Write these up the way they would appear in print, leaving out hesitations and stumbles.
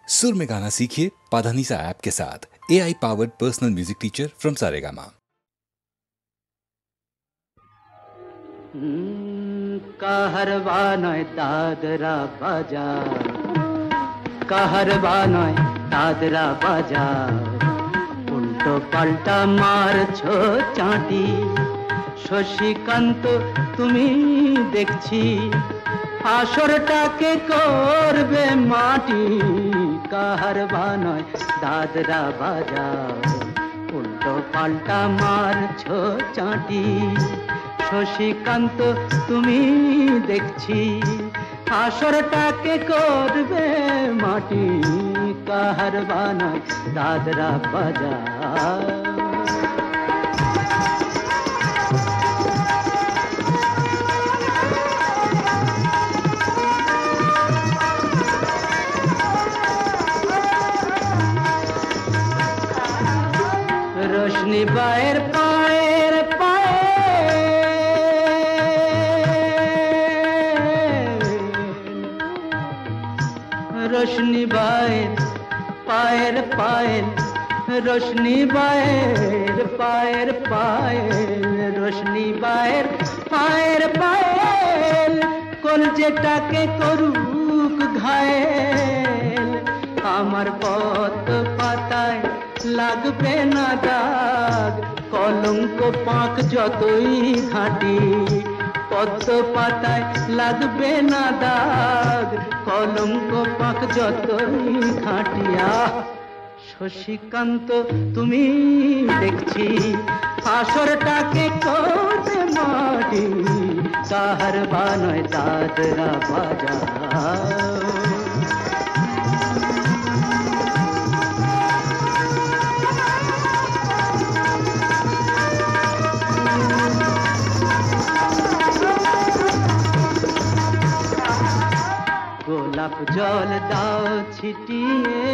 सुर में गाना सीखिए पाधानीसा ऐप के साथ। AI powered personal music teacher from Saregama. Kaharwa নয় দাদরা বাজার, কাহারবা নয় দাদরা বাজার, উল্টো পাল্টা মারছো চাঁটি। শশীকান্ত তুমি দেখছি আসরটাকে করবে মাটি। কাহারবা নয় দাদরা বাজার, উল্টো পাল্টা মারছো চাঁটি। শশীকান্ত তুমি দেখছি আসরটাকে করবে মাটি। কাহারবা নয় দাদরা বাজার। রোশনি বায়ের পায়ের পায়ে রোশনি বায়ের পায়ের পায়ের রোশনি বায়ের পায়ের পায়ের রোশনি বায়ের পায়ের পায়ের কলজেটাকে করুক ঘায়েল। আমার পথ পাতায় লাগবে না দাগ, কলঙ্ক পাক যতই ঘাঁটি। পদ্ম পাতায় লাগবে না দাগ, কলঙ্ক পাক যতই ঘাঁটিয়া। শশীকান্ত তুমি দেখছি আসরটাকে করবে মাটি। কাহারবা নয় দাদরা বাজার। গোলাপ জল দাও ছিটিয়ে,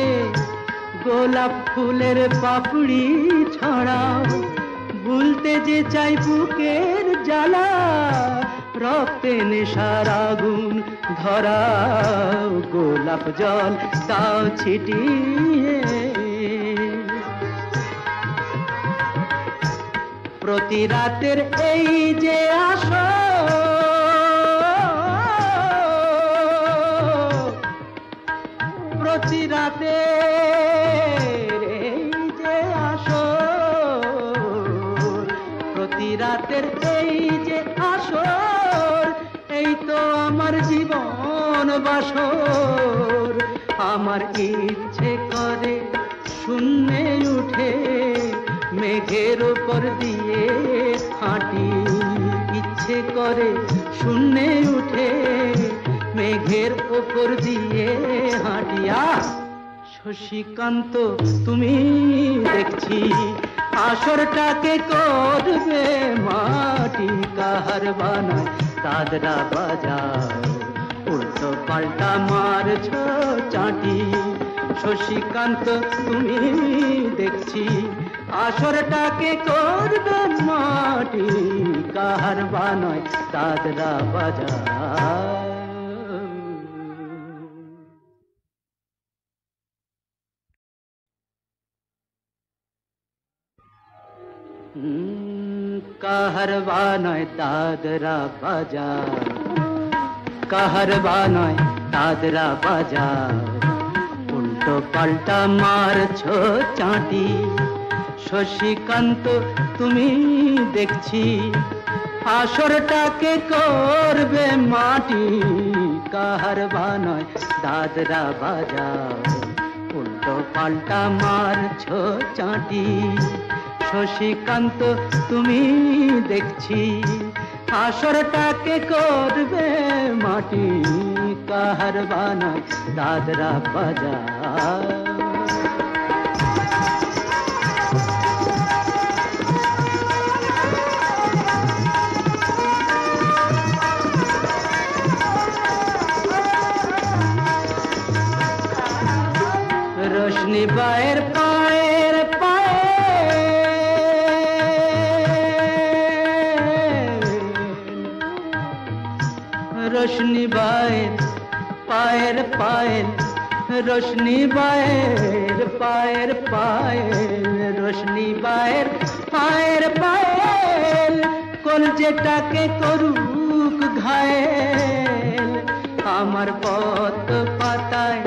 গোলাপ ফুলের পাপড়ি ছড়াও। ভুলতে যে চাই বুকের জ্বালা, রক্তে নেশার আগুন ধরাও। গোলাপ জল দাও ছিটিয়ে, প্রতি রাতের এই যে আসো, প্রতি রাতের এই যে আসর, প্রতি রাতের এই যে আসর, এই তো আমার জীবন বাসর। আমার ইচ্ছে করে শূন্যে উঠে মেঘের উপর দিয়ে হাঁটি। ইচ্ছে করে শূন্যে উঠে মেঘের উপর দিয়ে হাঁটিয়া। শশীকান্ত তুমি দেখছি আসরটাকে করবে মাটি। কাহারবা নয় দাদরা বাজার, উল্টো পাল্টা মারছো চাঁটি। শশীকান্ত তুমি দেখছি আসরটাকে করবে মাটি। কাহারবা নয় দাদরা বাজার। কাহারবা নয় দাদরা বাজার, কাহারবা নয় দাদরা বাজার, উল্টো পাল্টা মারছো চাঁটি। শশীকান্ত তুমি দেখছি আসরটাকে করবে মাটি। কাহারবা নয় দাদরা বাজার, উল্টো পাল্টা মারছো চাঁটি। শশীকান্ত তুমি দেখছি আসরটাকে করবে মাটি। কাহারবা নয় দাদরা বাজার। রোশনি বায়ের পায়ের পায়ের রোশনি বায়ের পায়ের পায়ের रोशनी बाएर पाएर पायल रोशनी बाएर पाएर पायल কলজেটাকে করুক ঘায়েল আমার পদ্ম পাতায়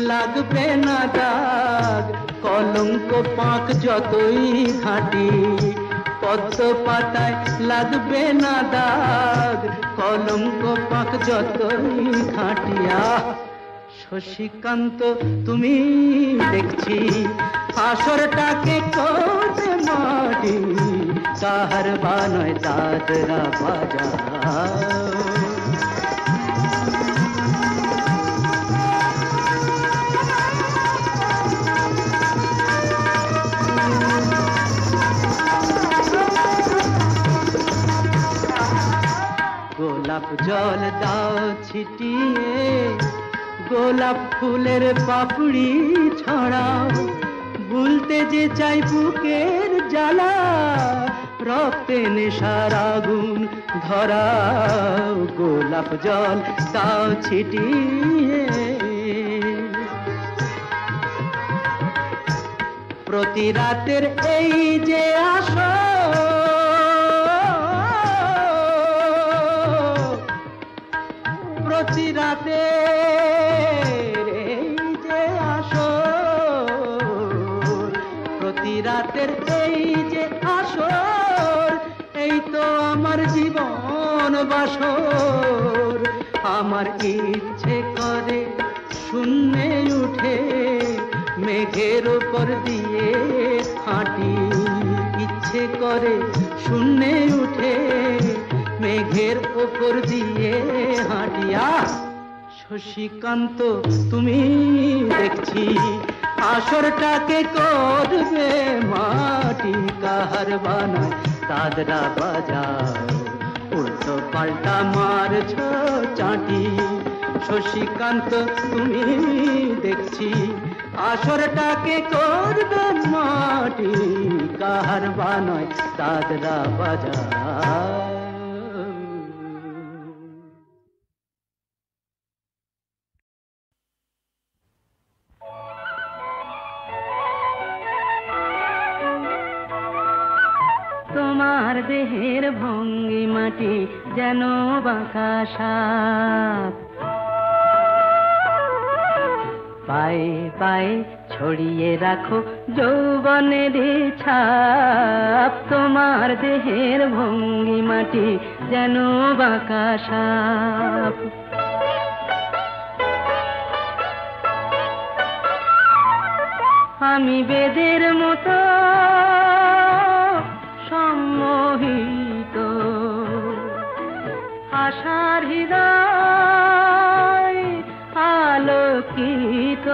লাগবে না দাগ কলঙ্ক পাক যতই ঘাঁটি পদ্ম পাতায় লাগবে না দাগ কলঙ্ক পাক যতই ঘাঁটিয়া শশীকান্ত তুমি দেখছি আসরটাকে করতে মাটি কাহার বানয় দাদরা বাজা গোলাপ জল দাও ছিটিয়ে গোলাপ ফুলের পাপড়ি ছড়াও ভুলতে যে চাই বুকের জ্বালা রক্তে নেশার আগুন ধরাও গোলাপ জল দাও ছিটিয়ে প্রতি রাতের এই যে আসো প্রতি রাতের এই যে আসর প্রতি রাতের এই যে আসর এই তো আমার জীবন বাসর আমার ইচ্ছে করে শূন্যে উঠে মেঘের উপর দিয়ে হাঁটি ইচ্ছে করে শূন্যে উঠে মেঘের উপর দিয়ে হাঁটিয়া শশীকান্ত তুমি দেখছি আসরটাকে করবে মাটি কাহার বানায় দাদরা বাজাও উল্টো পাল্টা মারছ চাটি শশীকান্ত তুমি দেখছি আসরটাকে করবে মাটি কাহার বানায় দাদরা বাজাও তোমার দেহের ভঙ্গি মাটি যেন বাঁকা সাপ পায়ে পায়ে ছড়িয়ে রাখো যৌবনের ছাপ তোমার দেহের ভঙ্গি মাটি যেন বাঁকা সাপ আমি বেদের মতো সম্মোহিত আশার হৃদয় আলোকিত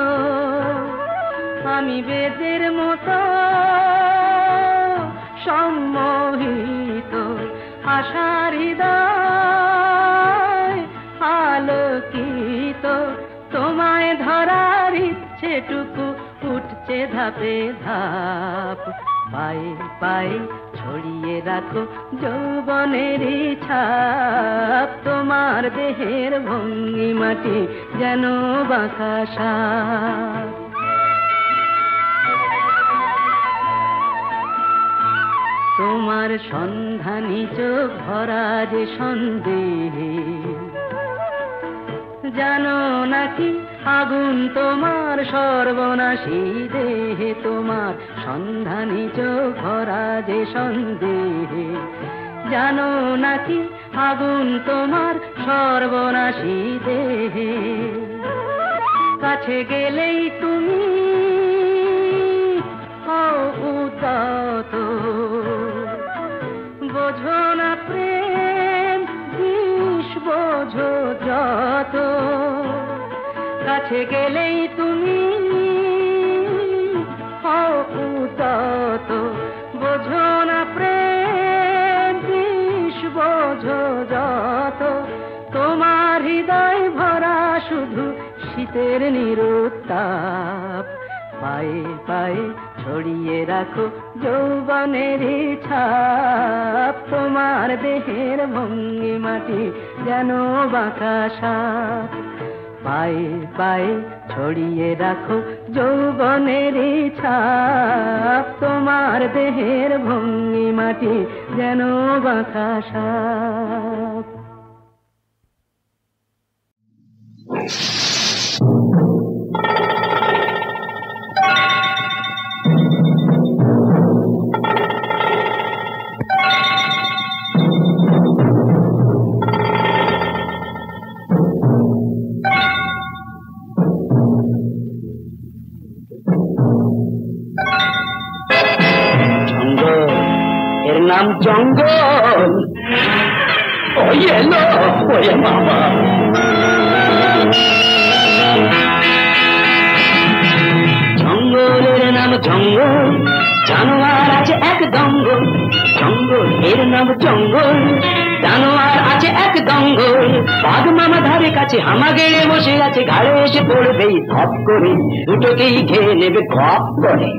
আমি বেদের মতো সম্মোহিত আশার হৃদয় আলোকিত তোমায় ধরার ইচ্ছেটুকু উঠছে ধাপে ধাপ পায়ে পায়ে ছড়িয়ে রাখো যৌবনের ছাপ তোমার দেহের ভঙ্গি মাটি যেন বাঁকা সাপ তোমার সন্ধানী চোখ ভরা যে সন্দেহে জানো নাকি আগুন তোমার সর্বনাশী দেহে তোমার সন্ধানী চোখ ভরা যে সন্দেহে জানো নাকি আগুন তোমার সর্বনাশী দেহে কাছে গেলেই তুমি উদাত বোঝো না প্রেম বিষ বোঝো যত কাছে গেলেই তুমি উদাত বোঝো না প্রেম বিষ বোঝো যত তোমার হৃদয় ভরা শুধু শীতের নিরুত্তাপ পায়ে পায়ে ছড়িয়ে রাখো যৌবনের ছাপ তোমার দেহের ভঙ্গি মাটি যেন বাঁকা সাপ পায়ে পায়ে ছড়িয়ে রাখো যৌবনের ছাপ, তোমার দেহের ভঙ্গি মাটি যেন বাঁকা সাপ। এর নাম জঙ্গল। ওই এলো, ওরে বাবা। জঙ্গলের নাম জঙ্গল, জানোয়ার আছে এক দঙ্গল। জঙ্গল এর নাম জঙ্গল, জানোয়ার আছে এক দঙ্গল। বাঘ মামা ধারে কাছে হামা গেড়ে বসে আছে, ঘাড়ে এসে পড়বেই ধপ করে, দুটোকেই খেয়ে নেবে গপ করে।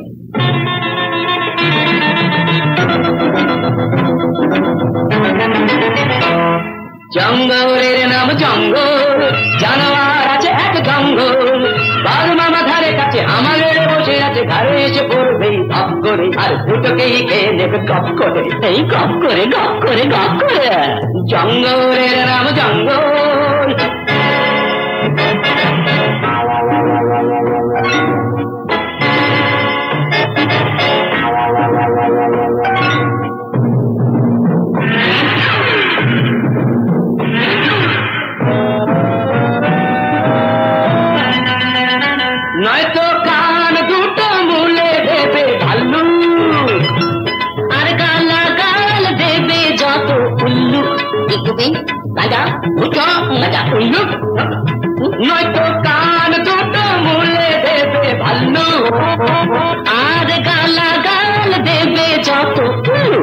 জঙ্গলের নাম জঙ্গল, জানোয়ার আছে এক জঙ্গল। বাঘ মামা ধারে কাছে হামা গেড়ে বসে আছে, ঘাড়ে এসে পড়বেই ধপ করে, আর দুটোকেই খেয়ে নেবে গপ করে। এই গপ করে গপ করে গপ করে। জঙ্গলের নাম জঙ্গল। নয়তো কান দুটো মুলে দেবে ভাল্লু, আর গালা গাল দেবে যত উল্লু। উল্লু নয়তো কান দুটো মুলে দেবে ভাল্লু, আর গালা গাল দেবে যত উল্লু।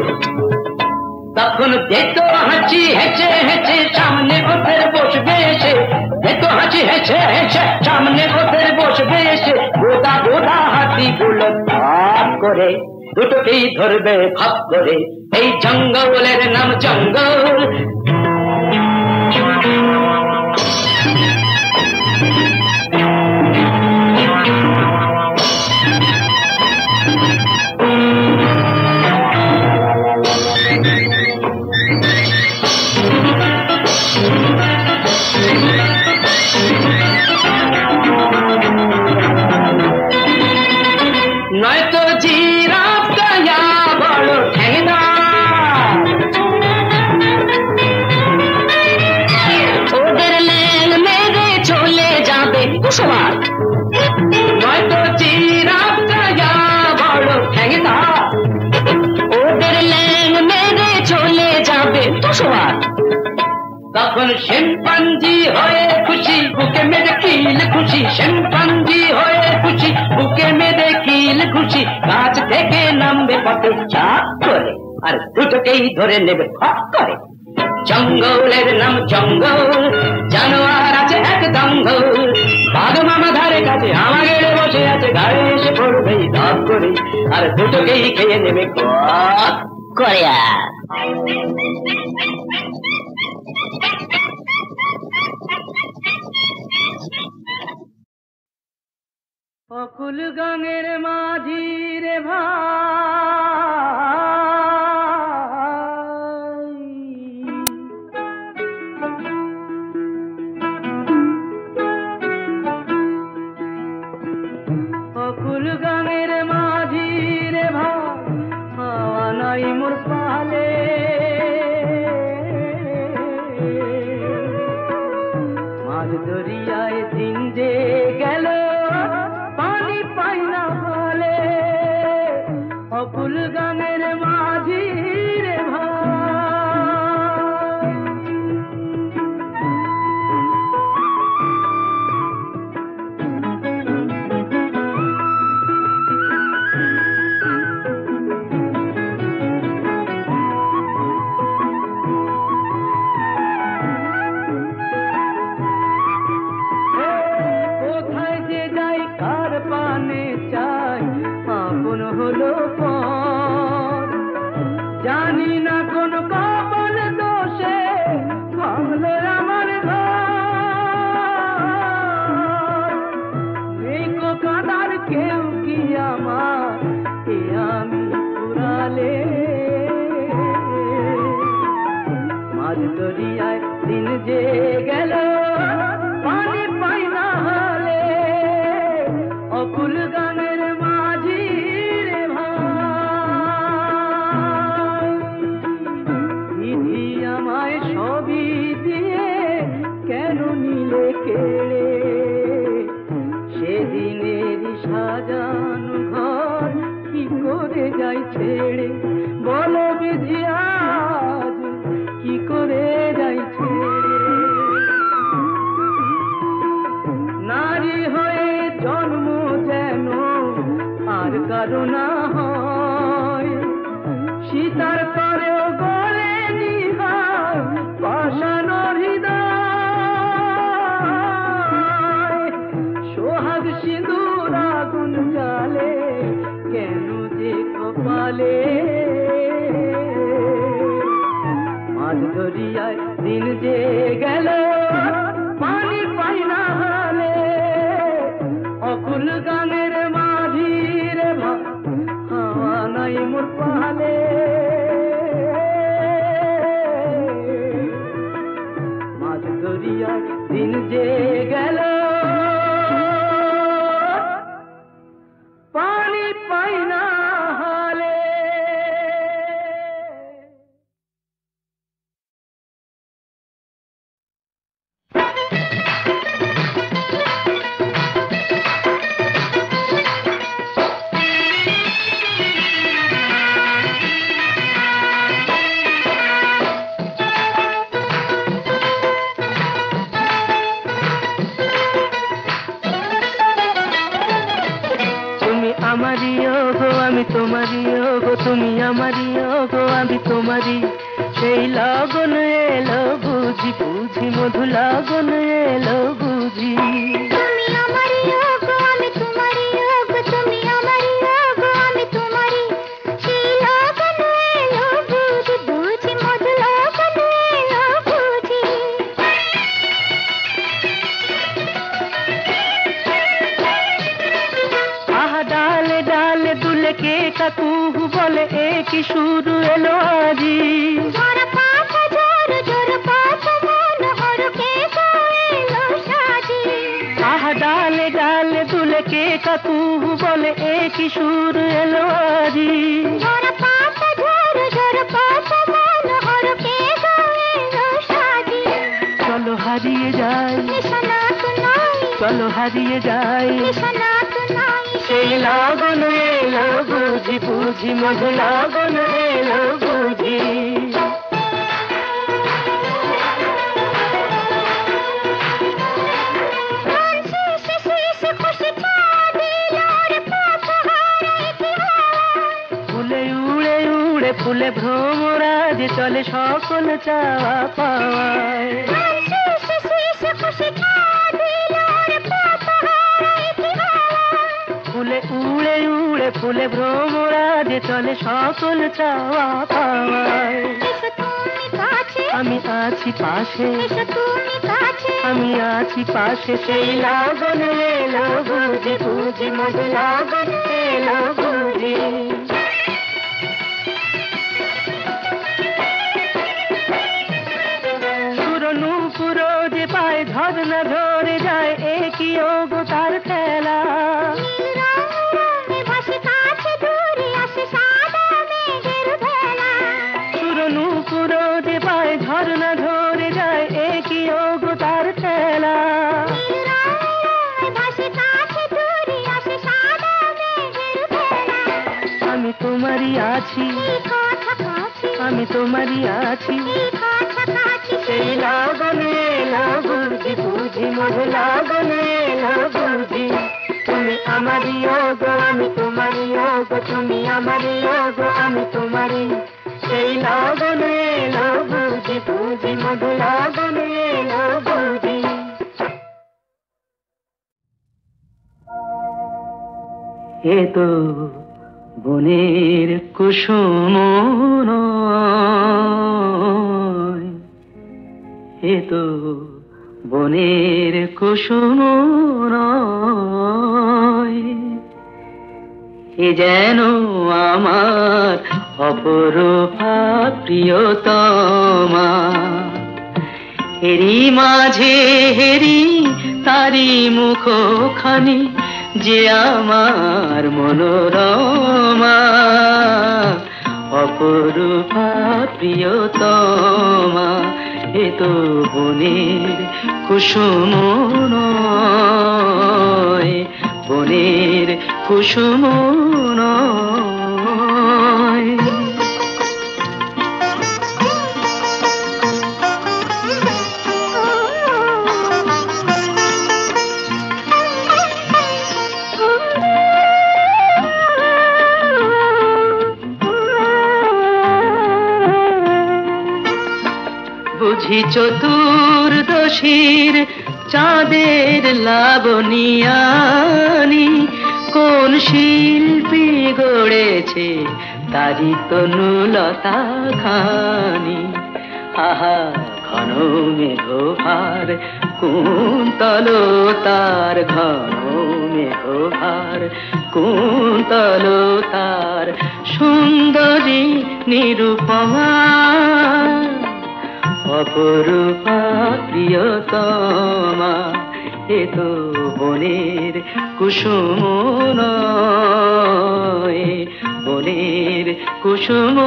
তখন দেখতো হাঁচি হেঁচে হেঁচে সামনে ওদের বসবে এসে, দেখতো হাঁচি হেঁচে হেঁচে সামনে ওদের বসবে এসে। গোদা গোদা হাতি গুলো ভাব করে, দুটোকেই ধরবে ভাব করে। এই জঙ্গলের নাম জঙ্গল। নয়তো জিরাফ গায়া বড় ঠেঙ্গদার, ওদের ল্যাং মেরে চলে যাবে কুসুমার। নয়তো জিরাফ গায়া বড় ঠেঙ্গদার, ওদের ল্যাং মেরে চলে যাবে কুসুমার। তখন শিম্পাঞ্জি হয়ে খুশি, বুকে মেরে কিল খুশি। শিম্পাঞ্জি হয়ে খুশি, বুকে মেরে কিল খুশি। গাছ থেকে নামবে পথে চাপ করে, আর দুটোকেই ধরে নেবে ফট করে। জঙ্গলের নাম জঙ্গল, জানোয়ার আছে এক দঙ্গল। বাঘ মামা ধারে কাছে হামা গেড়ে বসে আছে, ঘাড়ে এসে পড়বেই ধপ করে, আর দুটোকেই খেয়ে নেবে গপ করে। অকুল গাঙের মাঝি রে ভাই, অকুল গাঙের মাঝি রে ভাই, হাওয়া নাই মোর পালে। মাঝ দরিয়ায় দিন যে গেল, পানি পাই না বলে। অকুল গাঙের মাঝি রে ভাই। অকুল গানের মাঝি রে ভাই, বিধি আমায় সবই দিয়ে কেন নিলে কেড়ে, সেদিনেরই সাজানো ঘর কি করে যাই ছেড়ে, বলো বিধি আজ কি করে যাই ছেড়ে। নারী হয়ে জন্ম যেন আর কারো না হয়, সীতার করেও গলে নিহার পাষাণর হৃদয়, সোহাগ সিঁদুর আগুন জ্বালে কেন যে কপালে, মাঝ দরিয়ায় দিন যে গেল পানি পাই না হালে, অকুল গানের মাঝি রে ভাই, হাওয়া নাই মোর পালে, মাঝ দরিয়ায় দিন যে গেল পানি পাই না হালে। আমারিও গো আমি তোমারিও গো, তুমি আমারিও গো আমি তোমারি, সেই লগন এলো বুঝি বুঝি, মধু লগন এলো বুঝি। তুমি আমারিও গো আমি তোমারিও গো, তুমি আমারিও গো আমি তোমারি, সেই লগন এলো বুঝি বুঝি, মধু লগন এলো বুঝি। আহা ডালে ডালে দুলে কে কাকুহু বলে, এ কি শুরু এলো আজি, ঝরা পাতা ঝর ঝর পাতা মন হরকে এলো সাজি। আহা ডালে ডালে দুলে কে কাকুহু বলে, এ কি শুরু এলো আজি, ঝরা পাতা ঝর ঝর পাতা মন হরকে এলো সাজি। চলো হারিয়ে যাই, নিশানা তো নাই, চলো হারিয়ে যাই, নিশানা তো নাই, সেই লগন এলো বুঝি বুঝি, মধু লগন এলো বুঝি। ফুলে উড়ে উড়ে ফুলে ভ্রমরাজ চলে সকল চাওয়া পাওয়ায়, ফুলে উড়ে উড়ে ফুলে ভ্রমরাজ চলে সকল চাওয়া পাওয়ায়। আমি আছি পাশে, আমি আছি পাশে, সেই লগন এলো বুঝি বুঝি, মধু লগন এলো বুঝি। সুরনু পুরো যে পায় ঝরনা ধরে যায়, এ কি ওগো তার খেলা, সুরনু পুরো যে পায় ঝরনা ধরে যায়, এ কি ওগো তার খেলা। আমি তোমারই আছি, আমি তোমারই আছি, সেই লগন এলো বুঝি বুঝি, মধু লগন এলো বুঝি। তুমি আমারিও গো আমি তোমারিও গো, তুমি আমারিও গো আমি তোমারি, সেই লগন এলো বুঝি বুঝি, মধু লগন এলো বুঝি। এ তো বনের কুসুম নয়, এ তো বনের কুসুম নয়, এ যেন আমার অপরূপা প্রিয়তমা, এরই মাঝে হেরি তারি মুখখানি যে আমার মনোরমা, অপরূপা প্রিয়তমা, এ তো বনের কুসুম নয়, বনের কুসুম নয়। বুঝি চতুর্দশীর চাঁদের লাবণিয়ানি, কোন শিল্পী গড়েছে তারি তনুলতা খানি। আহা ঘন মেঘভার কুন্তলতার, ঘন মেঘভার কুন্তলতার, সুন্দরী নিরুপমা, অপরূপা প্রিয়তমা, এ তো বনের কুসুম নয়, বনের কুসুম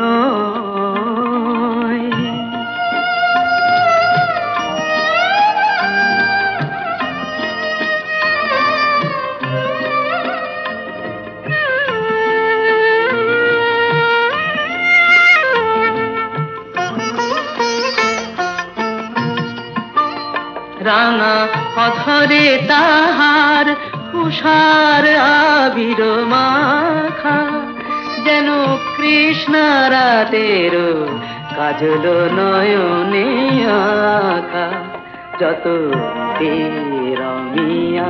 নয়। রাঙা অধরে তাহার উষার আবির মাখা, যেন কৃষ্ণ রাতের কাজল নয়নে আঁকা। যত রমিয়া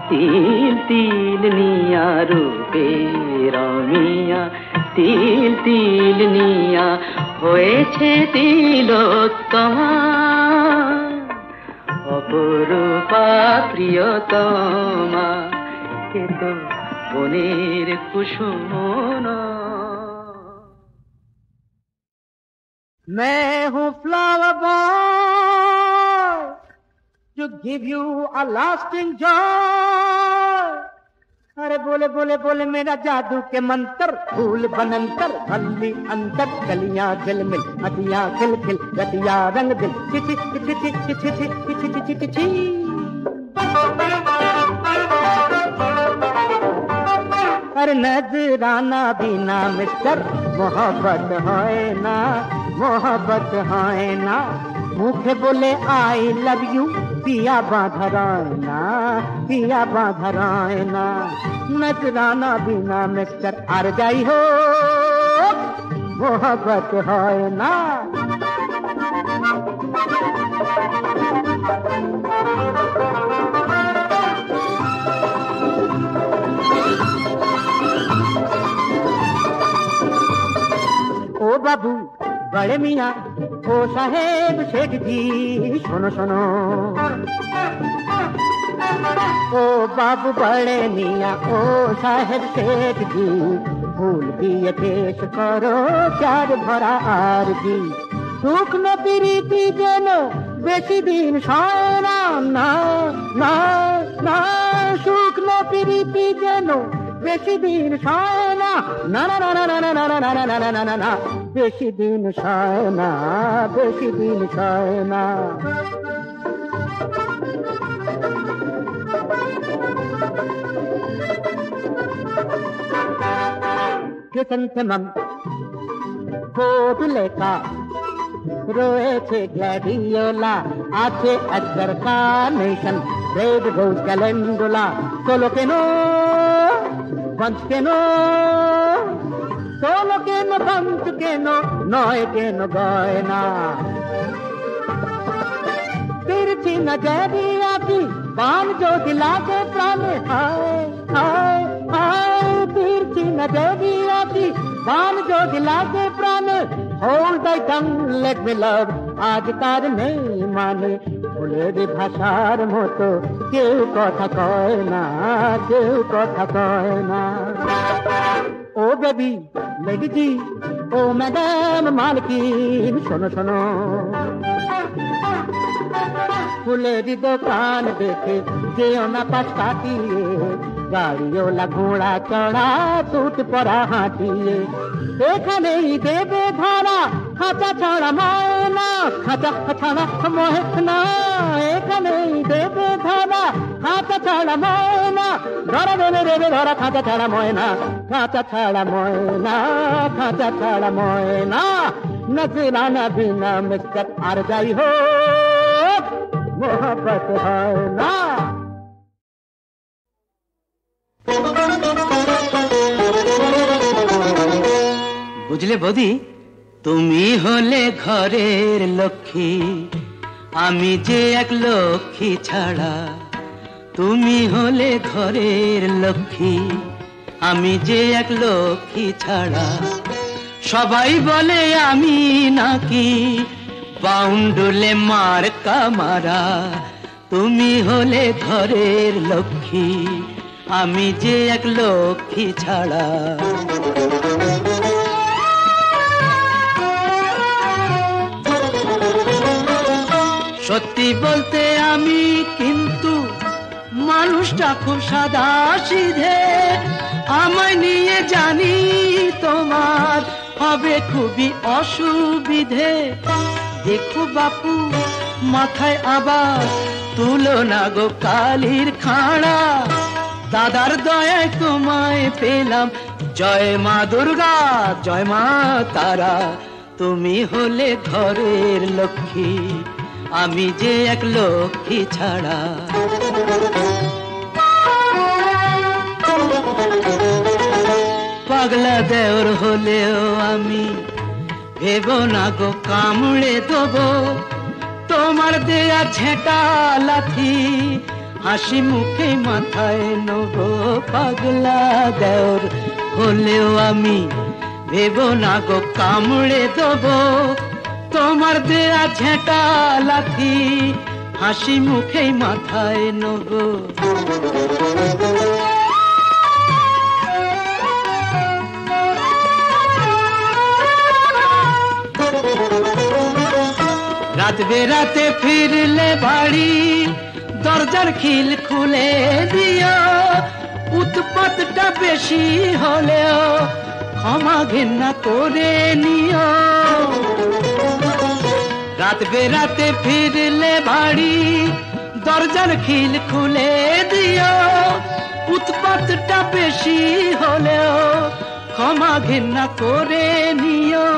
তিল তিল নিয়া, রূপে রমিয়া তিল তিল নিয়া, হয়েছে তিলোত্তমা, অপরূপা প্রিয়তমা, এ তো বনের কুসুম নয়। मैं हूँ flower boy to give you a lasting joy। अरे बोले बोले बोले मेरा जादू के मंत्र, फूल बनंतर हल्ली अंतर, गलियां झिलमिल हदियां खिल खिल, रतिया रंग दिल चिची चिची चिची चिची चिची चिची चिची। अरे नजराना बिना मिस्टर, मोहब्बत है ना, मोहब्बत है ना। मुखे बोले आई लव यू, पिया बाधरायना, पिया बाधरायना। नजराना बिना मिस्टर आर जाई हो, मोहब्बत है ना। ओ बाबू बड़े मियाँ, ओ साहेब शेख जी सुनो सुनो। ओ बाबू बड़े मियाँ, ओ साहेब शेख जी, भूल दिए देश करो प्यार भरा आर जी। सुख न प्रीति जेन बेशी दिन सय ना, ना ना ना। सुख न प्रीति जेन बेशी दिन सय ना, ना ना ना ना ना ना ना ना ना ना ना ना। बेशी दिन सय ना, बेशी दिन सय ना। ক্রিসেন্থেমাম ফুল লেখা রয়েছে গ্ল্যাডিওলা, আছে একদার carnation, red rose calendula. Solo কেন বঞ্চ কেন, সোলো কেন বঞ্চ কেন, নয় কেন গয়না। তিরছি নজরিয়া কি বান যদি লাগে প্রাণে, হায় হায় হায়। তিরছি নজরিয়া কি বান যদি লাগে প্রাণে, হোল্ড দাই টাং লেট মি লাভ। আজ তার নেই মানে, ফুলের ভাষার মতো কেউ কথা কয় না, কেউ কথা কয় না। ও বেবি লেডিজি, ও ম্যাডাম মালকিন শোনো শোনো। ফুলের দোকান দেখে যেও না পাশ কাটিয়ে, গাড়িওয়ালা ঘোড়া চড়া টুট পড়া হাঁটিয়ে। এখানেই দেবে ধরা খাঁচা ছড়া ময়না, খাঁচা ছাড়া ময়না, এখানেই দেবে ধরা খাঁচা ছাড়া ময়না, ধরা দেবে দেবে ধরা খাঁচা ছাড়া ময়না, খাঁচা ছাড়া ময়না, খাঁচা ছাড়া ময়না। নজরানা বিনা মিস্টার আর যাই হোক মোহব্বত হয় না। বুঝলে বৌদি, তুমি হলে ঘরের লক্ষ্মী, আমি যে এক লক্ষ্মী ছাড়া। তুমি হলে ঘরের লক্ষ্মী, আমি যে এক লক্ষ্মী ছাড়া। সবাই বলে আমি নাকি বাউন্ডুলে মার্কা মারা। তুমি হলে ঘরের লক্ষ্মী, আমি যে এক লক্ষ্মী ছাড়া। সত্যি বলতে আমি কিন্তু মানুষটা খুব সাদা সিধে। আমায় নিয়ে জানি তোমার হবে খুবই অসুবিধে। দেখো বাপু মাথায় আবার তুলো না গো কালির খাড়া। দাদার দয়ায় তোমায় পেলাম, জয় মা দুর্গা জয় মা তারা। তুমি হলে ঘরের লক্ষ্মী, আমি যে এক লক্ষ্মী ছাড়া। পাগলা দেওর হলেও আমি ভেবো না গো কামড়ে দেবো তোমার দেয়া ঝেঁটা লাথি। হাসি মুখে মাথায় নেবো। পাগলা দেওর হলেও আমি ভেবো না গো কামড়ে দেবো তোমার দেয়া ঝেঁটা লাথি। হাসি মুখে মাথায় নেবো। রাত বেরাতে ফিরলে বাড়ি দরজার খিল খুলে দিও। উৎপাতটা বেশি হলেও ক্ষমা ঘেন্না করে নিও। রাত বেরাতে ফিরলে বাড়ি দরজার খিল খুলে দিও। উৎপাতটা বেশি হলেও ক্ষমা ঘেন্না করে নিও।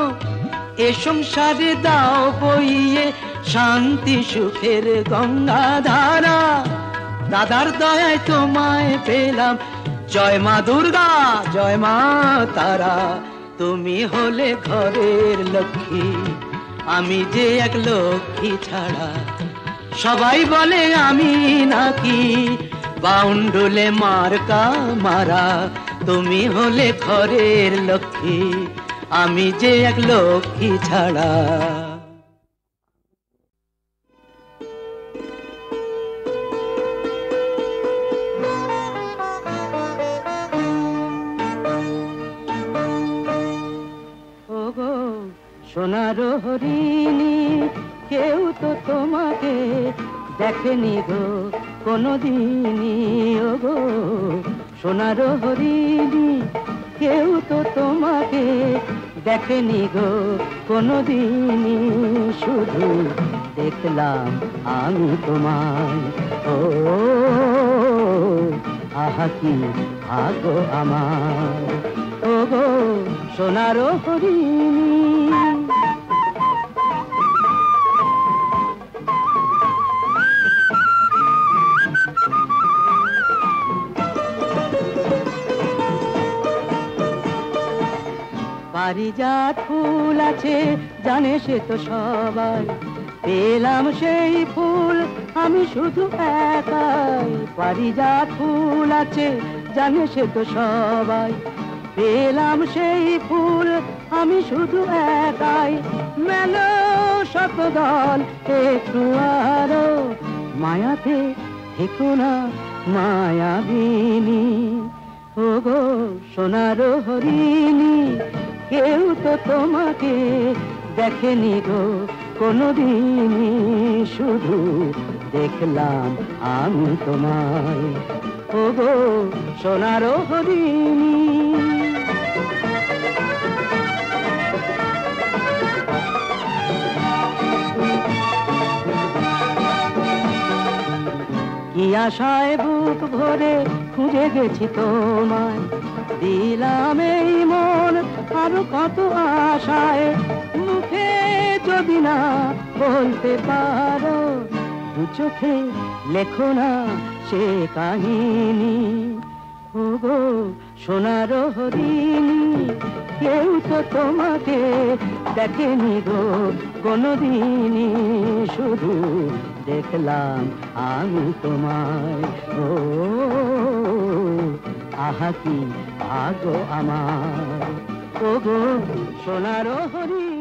এ সংসারে দাও বইয়ে শান্তি সুখের গঙ্গা ধারা। দাদার দয়ায় তোমায় পেলাম, জয় মা দুর্গা জয় মা তারা। তুমি হলে ঘরের লক্ষ্মী, আমি যে এক লক্ষ্মী ছাড়া। সবাই বলে আমি নাকি বাউন্ডুলে মার্কা মারা। তুমি হলে ঘরের লক্ষ্মী, আমি যে এক লক্ষ্মী ছাড়া। ওগো সোনার হরিণী, কেউ তো তোমাকে দেখেনি গো কোনদিনই। ওগো সোনার হরিণী, কেউ তো তোমাকে দেখেনি গো কোনদিনই। শুধু দেখলাম আমি তোমায়। ও আহা কি ভাগ্য আমার। ওগো সোনার হরিণী। পারিজাত ফুল আছে জানে সে তো সবাই। পেলাম সেই ফুল আমি শুধু একাই। পারিজাত ফুল আছে জানে সে তো সবাই। পেলাম সেই ফুল আমি শুধু একাই। মেলো শতদল একটু আরো মায়াতে থেকো না মায়াবিনী। ওগো সোনার হরিণী, কেউ তো তোমাকে দেখেনি গো কোনদিনই। শুধু দেখলাম আমি তোমায়, ও গো সোনার হরিণী। কি আশায় বুক ভরে খুঁজে গেছি তোমায়, দিলাম এই মন আরো কত আশায়, মুখে যদি না বলতে পারো, দু চোখে লেখো না সে কাহিনী। ও গো সোনার হরিণী, কেউ তো তোমাকে দেখেনি গো কোনদিনই, শুধু দেখলাম আমি তোমায়। ও আহা কি ভাগ্য আমার, ও গো সোনার হরিণী।